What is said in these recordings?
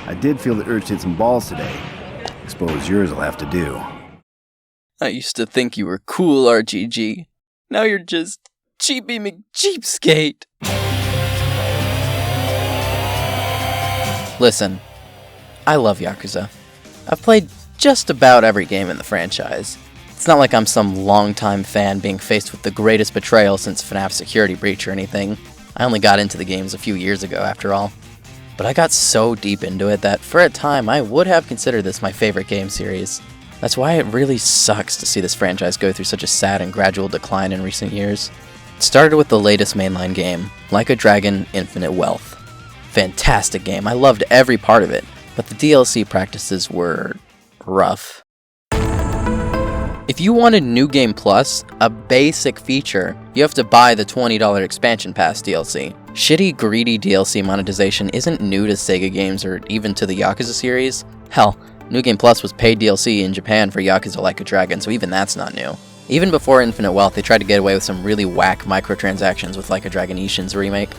I did feel the urge to hit some balls today. Suppose yours will have to do. I used to think you were cool, RGG. Now you're just Cheapy McCheapskate. Listen, I love Yakuza. I've played just about every game in the franchise. It's not like I'm some longtime fan being faced with the greatest betrayal since FNAF Security Breach or anything. I only got into the games a few years ago, after all. But I got so deep into it that for a time I would have considered this my favorite game series. That's why it really sucks to see this franchise go through such a sad and gradual decline in recent years. It started with the latest mainline game, Like a Dragon: Infinite Wealth. Fantastic game, I loved every part of it, but the DLC practices were rough. If you wanted New Game Plus, a basic feature, you have to buy the $20 Expansion Pass DLC. Shitty, greedy DLC monetization isn't new to Sega games or even to the Yakuza series. Hell, New Game Plus was paid DLC in Japan for Yakuza Like a Dragon, so even that's not new. Even before Infinite Wealth, they tried to get away with some really whack microtransactions with Like a Dragon Ishin's remake.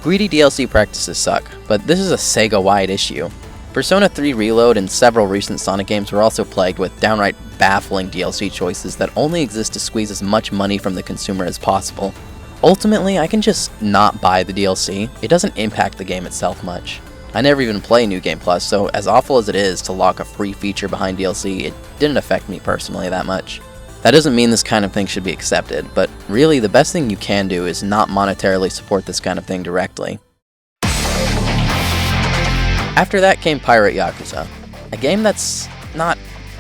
Greedy DLC practices suck, but this is a Sega-wide issue. Persona 3 Reload and several recent Sonic games were also plagued with downright baffling DLC choices that only exist to squeeze as much money from the consumer as possible. Ultimately, I can just not buy the DLC. It doesn't impact the game itself much. I never even play New Game Plus, so as awful as it is to lock a free feature behind DLC, it didn't affect me personally that much. That doesn't mean this kind of thing should be accepted, but really the best thing you can do is not monetarily support this kind of thing directly. After that came Pirate Yakuza, a game that's not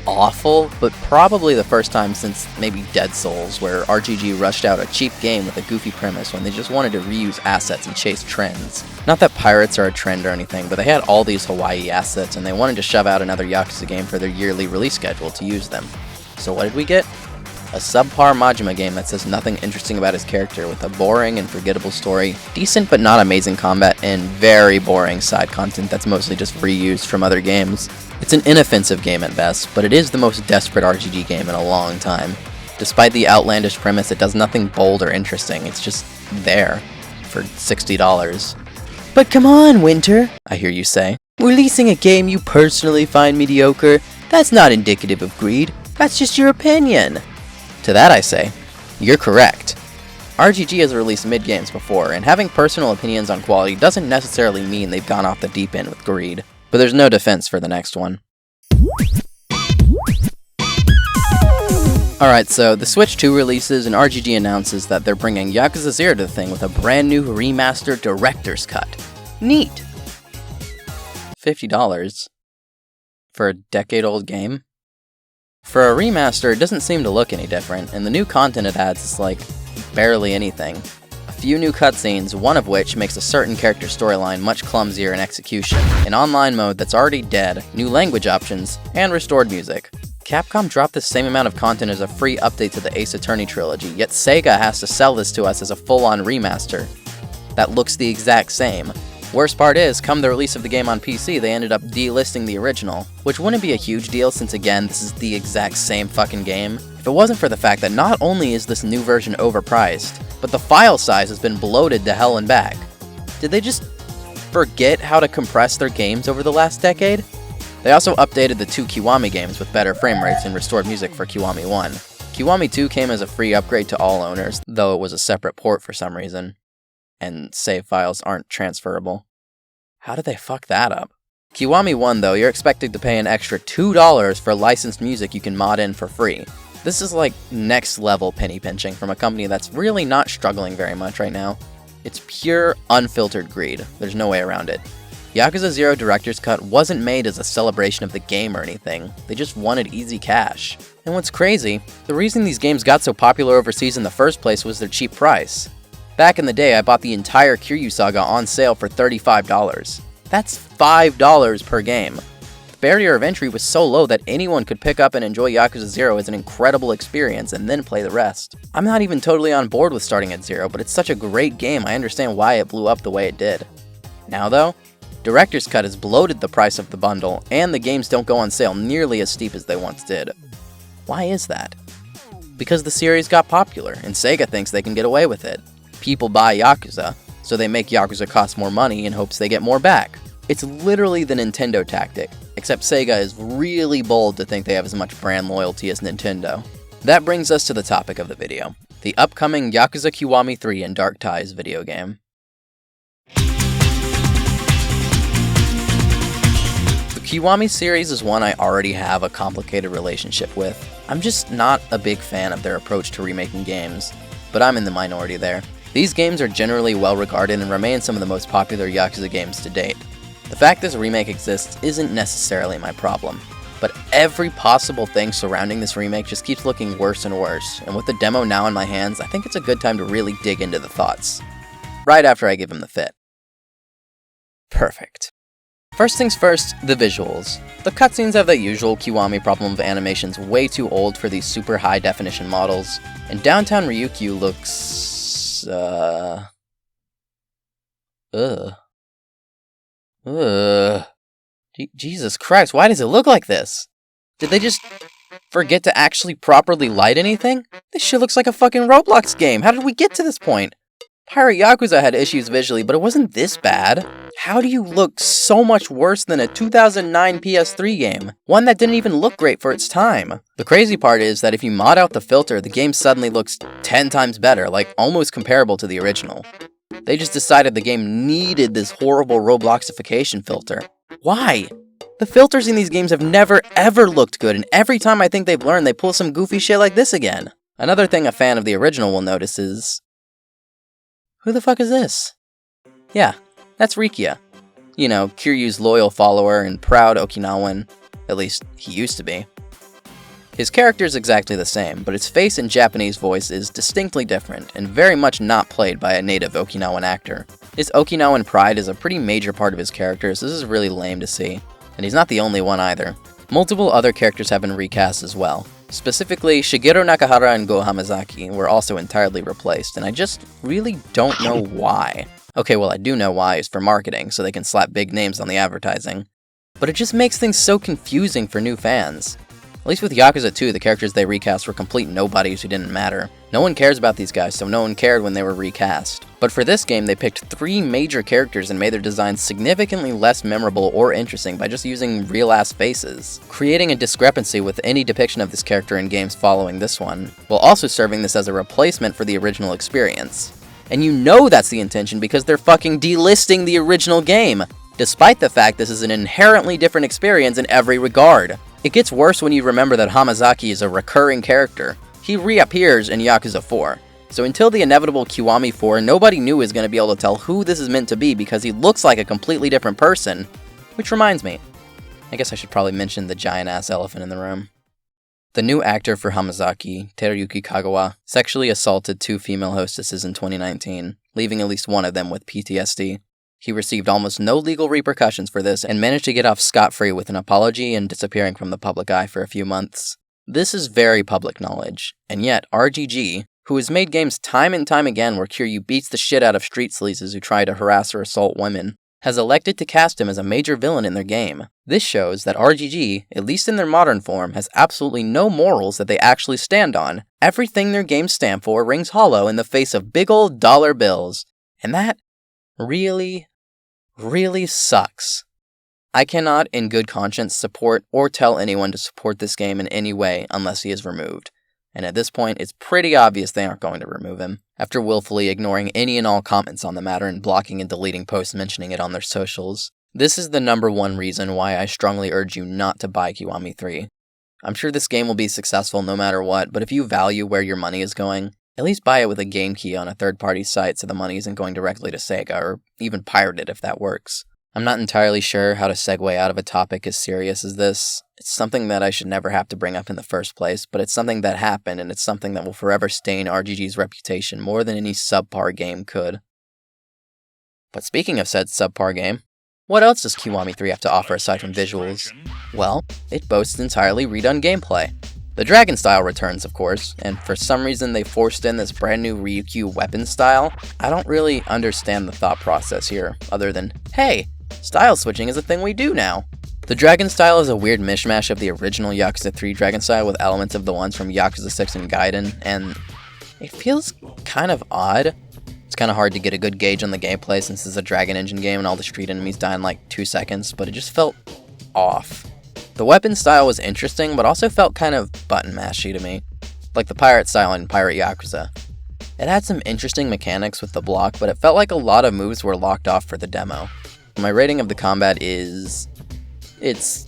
awful, but probably the first time since maybe Dead Souls, where RGG rushed out a cheap game with a goofy premise when they just wanted to reuse assets and chase trends. Not that pirates are a trend or anything, but they had all these Hawaii assets and they wanted to shove out another Yakuza game for their yearly release schedule to use them. So what did we get? A subpar Majima game that says nothing interesting about his character, with a boring and forgettable story, decent but not amazing combat, and very boring side content that's mostly just reused from other games. It's an inoffensive game at best, but it is the most desperate RGG game in a long time. Despite the outlandish premise, it does nothing bold or interesting, it's just there, for $60. But come on, Winter, I hear you say. Releasing a game you personally find mediocre, that's not indicative of greed, that's just your opinion. To that I say, you're correct. RGG has released mid-games before, and having personal opinions on quality doesn't necessarily mean they've gone off the deep end with greed. But there's no defense for the next one. Alright, so the Switch 2 releases, and RGG announces that they're bringing Yakuza 0 to the thing with a brand new remastered director's cut. Neat! $50 for a decade-old game? For a remaster, it doesn't seem to look any different, and the new content it adds is like barely anything. A few new cutscenes, one of which makes a certain character storyline much clumsier in execution, an online mode that's already dead, new language options, and restored music. Capcom dropped the same amount of content as a free update to the Ace Attorney trilogy, yet Sega has to sell this to us as a full-on remaster that looks the exact same. Worst part is, come the release of the game on PC, they ended up delisting the original, which wouldn't be a huge deal since again, this is the exact same fucking game, if it wasn't for the fact that not only is this new version overpriced, but the file size has been bloated to hell and back. Did they just forget how to compress their games over the last decade? They also updated the two Kiwami games with better frame rates and restored music for Kiwami 1. Kiwami 2 came as a free upgrade to all owners, though it was a separate port for some reason. And save files aren't transferable. How did they fuck that up? Kiwami 1 though, you're expected to pay an extra $2 for licensed music you can mod in for free. This is like next level penny pinching from a company that's really not struggling very much right now. It's pure, unfiltered greed. There's no way around it. Yakuza 0 Director's Cut wasn't made as a celebration of the game or anything. They just wanted easy cash. And what's crazy, the reason these games got so popular overseas in the first place was their cheap price. Back in the day, I bought the entire Kiryu Saga on sale for $35. That's $5 per game. The barrier of entry was so low that anyone could pick up and enjoy Yakuza 0 as an incredible experience and then play the rest. I'm not even totally on board with starting at 0, but it's such a great game, I understand why it blew up the way it did. Now though, Director's Cut has bloated the price of the bundle, and the games don't go on sale nearly as steep as they once did. Why is that? Because the series got popular, and Sega thinks they can get away with it. People buy Yakuza, so they make Yakuza cost more money in hopes they get more back. It's literally the Nintendo tactic, except Sega is really bold to think they have as much brand loyalty as Nintendo. That brings us to the topic of the video, the upcoming Yakuza Kiwami 3 and Dark Ties video game. The Kiwami series is one I already have a complicated relationship with. I'm just not a big fan of their approach to remaking games, but I'm in the minority there. These games are generally well regarded and remain some of the most popular Yakuza games to date. The fact this remake exists isn't necessarily my problem, but every possible thing surrounding this remake just keeps looking worse and worse, and with the demo now in my hands, I think it's a good time to really dig into the thoughts. Right after I give him the fit. Perfect. First things first, the visuals. The cutscenes have that usual Kiwami problem of animations way too old for these super high definition models, and downtown Ryukyu looks... Jesus Christ, why does it look like this? Did they just forget to actually properly light anything? This shit looks like a fucking Roblox game. How did we get to this point? Pirate Yakuza had issues visually, but it wasn't this bad. How do you look so much worse than a 2009 PS3 game? One that didn't even look great for its time. The crazy part is that if you mod out the filter, the game suddenly looks 10 times better, like almost comparable to the original. They just decided the game needed this horrible Robloxification filter. Why? The filters in these games have never ever looked good, and every time I think they've learned, they pull some goofy shit like this again. Another thing a fan of the original will notice is... who the fuck is this? Yeah, that's Rikia. You know, Kiryu's loyal follower and proud Okinawan. At least, he used to be. His character is exactly the same, but his face and Japanese voice is distinctly different, and very much not played by a native Okinawan actor. His Okinawan pride is a pretty major part of his character, so this is really lame to see. And he's not the only one either. Multiple other characters have been recast as well. Specifically, Shigeru Nakahara and Go Hamazaki were also entirely replaced, and I just really don't know why. Okay, well I do know why, it's for marketing, so they can slap big names on the advertising. But it just makes things so confusing for new fans. At least with Yakuza 2, the characters they recast were complete nobodies who didn't matter. No one cares about these guys, so no one cared when they were recast. But for this game, they picked 3 major characters and made their designs significantly less memorable or interesting by just using real-ass faces, creating a discrepancy with any depiction of this character in games following this one, while also serving this as a replacement for the original experience. And you know that's the intention because they're fucking delisting the original game, despite the fact this is an inherently different experience in every regard. It gets worse when you remember that Hamazaki is a recurring character. He reappears in Yakuza 4. So until the inevitable Kiwami 4, nobody knew was going to be able to tell who this is meant to be because he looks like a completely different person. Which reminds me, I guess I should probably mention the giant-ass elephant in the room. The new actor for Hamazaki, Teruyuki Kagawa, sexually assaulted 2 female hostesses in 2019, leaving at least one of them with PTSD. He received almost no legal repercussions for this and managed to get off scot-free with an apology and disappearing from the public eye for a few months. This is very public knowledge, and yet RGG, who has made games time and time again where Kiryu beats the shit out of street sleazes who try to harass or assault women, has elected to cast him as a major villain in their game. This shows that RGG, at least in their modern form, has absolutely no morals that they actually stand on. Everything their games stand for rings hollow in the face of big old dollar bills. And that really sucks. I cannot, in good conscience, support or tell anyone to support this game in any way unless he is removed. And at this point, it's pretty obvious they aren't going to remove him, after willfully ignoring any and all comments on the matter and blocking and deleting posts mentioning it on their socials. This is the number one reason why I strongly urge you not to buy Kiwami 3. I'm sure this game will be successful no matter what, but if you value where your money is going, at least buy it with a game key on a third-party site so the money isn't going directly to Sega, or even pirate it if that works. I'm not entirely sure how to segue out of a topic as serious as this. It's something that I should never have to bring up in the first place, but it's something that happened, and it's something that will forever stain RGG's reputation more than any subpar game could. But speaking of said subpar game, what else does Kiwami 3 have to offer aside from visuals? Well, it boasts entirely redone gameplay. The dragon style returns, of course, and for some reason they forced in this brand new Ryukyu weapon style. I don't really understand the thought process here, other than, hey, style switching is a thing we do now. The dragon style is a weird mishmash of the original Yakuza 3 dragon style with elements of the ones from Yakuza 6 and Gaiden, and it feels kind of odd. It's kind of hard to get a good gauge on the gameplay since it's a Dragon Engine game and all the street enemies die in like 2 seconds, but it just felt off. The weapon style was interesting, but also felt kind of button mashy to me, like the pirate style in Pirate Yakuza. It had some interesting mechanics with the block, but it felt like a lot of moves were locked off for the demo. My rating of the combat is... it's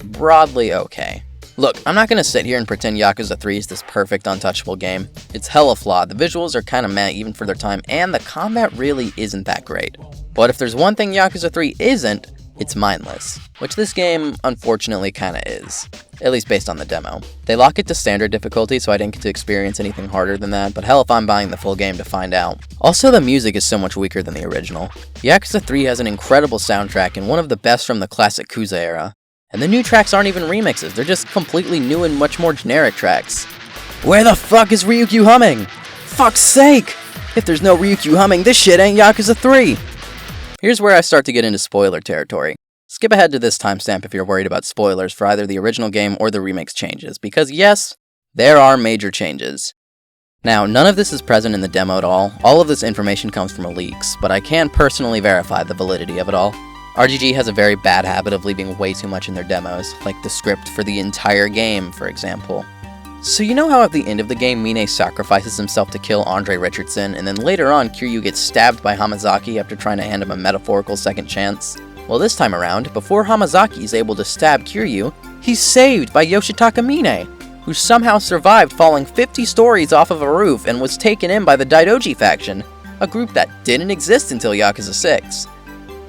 broadly okay. Look, I'm not gonna sit here and pretend Yakuza 3 is this perfect, untouchable game. It's hella flawed, the visuals are kinda meh even for their time, and the combat really isn't that great. But if there's one thing Yakuza 3 isn't, it's mindless, which this game unfortunately kinda is, at least based on the demo. They lock it to standard difficulty, so I didn't get to experience anything harder than that, but hell if I'm buying the full game to find out. Also, the music is so much weaker than the original. Yakuza 3 has an incredible soundtrack and one of the best from the classic Yakuza era. And the new tracks aren't even remixes, they're just completely new and much more generic tracks. Where the fuck is Ryukyu humming? Fuck's sake! If there's no Ryukyu humming, this shit ain't Yakuza 3! Here's where I start to get into spoiler territory. Skip ahead to this timestamp if you're worried about spoilers for either the original game or the remix changes, because yes, there are major changes. Now, none of this is present in the demo at all of this information comes from leaks, but I can personally verify the validity of it all. RGG has a very bad habit of leaving way too much in their demos, like the script for the entire game, for example. So you know how at the end of the game Mine sacrifices himself to kill Andre Richardson, and then later on Kiryu gets stabbed by Hamazaki after trying to hand him a metaphorical second chance? Well, this time around, before Hamazaki is able to stab Kiryu, he's saved by Yoshitaka Mine, who somehow survived falling 50 stories off of a roof and was taken in by the Daidoji faction, a group that didn't exist until Yakuza 6.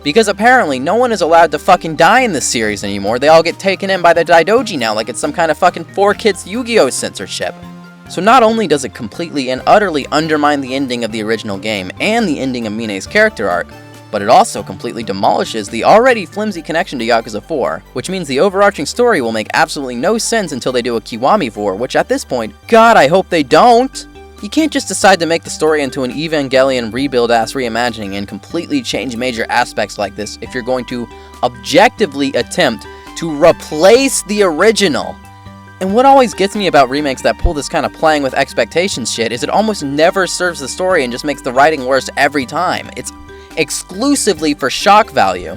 Because apparently no one is allowed to fucking die in this series anymore, they all get taken in by the Daidoji now like it's some kind of fucking 4Kids Yu-Gi-Oh! Censorship. So not only does it completely and utterly undermine the ending of the original game and the ending of Mine's character arc, but it also completely demolishes the already flimsy connection to Yakuza 4, which means the overarching story will make absolutely no sense until they do a Kiwami 4, which at this point, God, I hope they don't! You can't just decide to make the story into an Evangelion rebuild-ass reimagining and completely change major aspects like this if you're going to objectively attempt to replace the original. And what always gets me about remakes that pull this kind of playing with expectations shit is it almost never serves the story and just makes the writing worse every time. It's exclusively for shock value.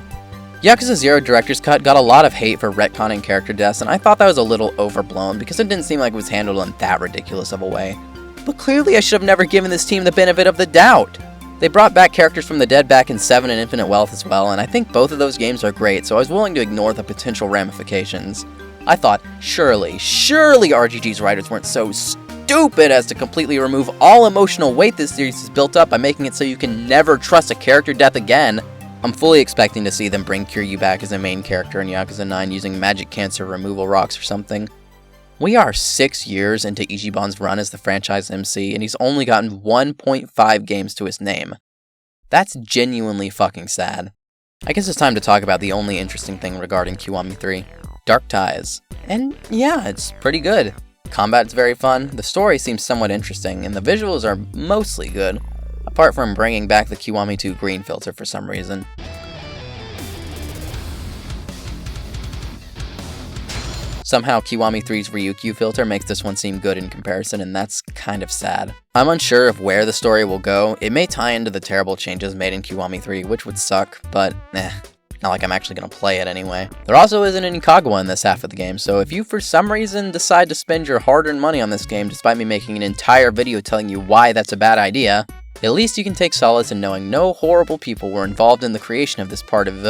Yakuza 0 Director's Cut got a lot of hate for retconning character deaths, and I thought that was a little overblown because it didn't seem like it was handled in that ridiculous of a way. But clearly I should have never given this team the benefit of the doubt. They brought back characters from the dead back in 7 and Infinite Wealth as well, and I think both of those games are great, so I was willing to ignore the potential ramifications. I thought, surely RGG's writers weren't so stupid as to completely remove all emotional weight this series has built up by making it so you can never trust a character death again. I'm fully expecting to see them bring Kiryu back as a main character in Yakuza 9 using magic cancer removal rocks or something. We are 6 years into Ichiban's run as the franchise MC, and he's only gotten 1.5 games to his name. That's genuinely fucking sad. I guess it's time to talk about the only interesting thing regarding Kiwami 3. Dark Ties. And yeah, it's pretty good. Combat's very fun, the story seems somewhat interesting, and the visuals are mostly good, apart from bringing back the Kiwami 2 green filter for some reason. Somehow Kiwami 3's Ryukyu filter makes this one seem good in comparison, and that's kind of sad. I'm unsure of where the story will go. It may tie into the terrible changes made in Kiwami 3, which would suck, but not like I'm actually gonna play it anyway. There also isn't any Kagawa in this half of the game, so if you for some reason decide to spend your hard-earned money on this game despite me making an entire video telling you why that's a bad idea, at least you can take solace in knowing no horrible people were involved in the creation of this part of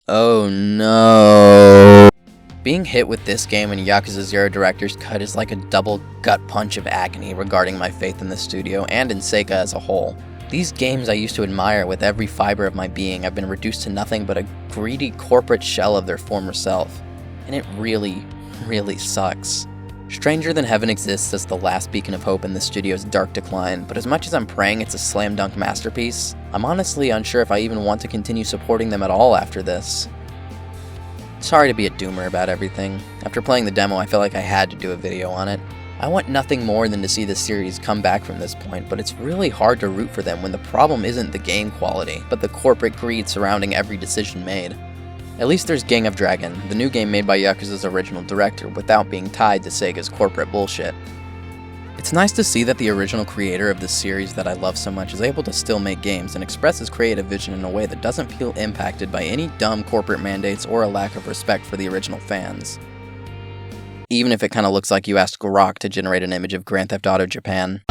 Oh no. Being hit with this game in Yakuza 0 Director's Cut is like a double gut punch of agony regarding my faith in the studio and in Sega as a whole. These games I used to admire with every fiber of my being have been reduced to nothing but a greedy corporate shell of their former self. And it really, really sucks. Stranger Than Heaven exists as the last beacon of hope in the studio's dark decline, but as much as I'm praying it's a slam dunk masterpiece, I'm honestly unsure if I even want to continue supporting them at all after this. Sorry to be a doomer about everything. After playing the demo, I felt like I had to do a video on it. I want nothing more than to see this series come back from this point, but it's really hard to root for them when the problem isn't the game quality, but the corporate greed surrounding every decision made. At least there's Gang of Dragon, the new game made by Yakuza's original director, without being tied to Sega's corporate bullshit. It's It's nice to see that the original creator of this series that I love so much is able to still make games and express his creative vision in a way that doesn't feel impacted by any dumb corporate mandates or a lack of respect for the original fans. Even if it kinda looks like you asked Grok to generate an image of Grand Theft Auto Japan.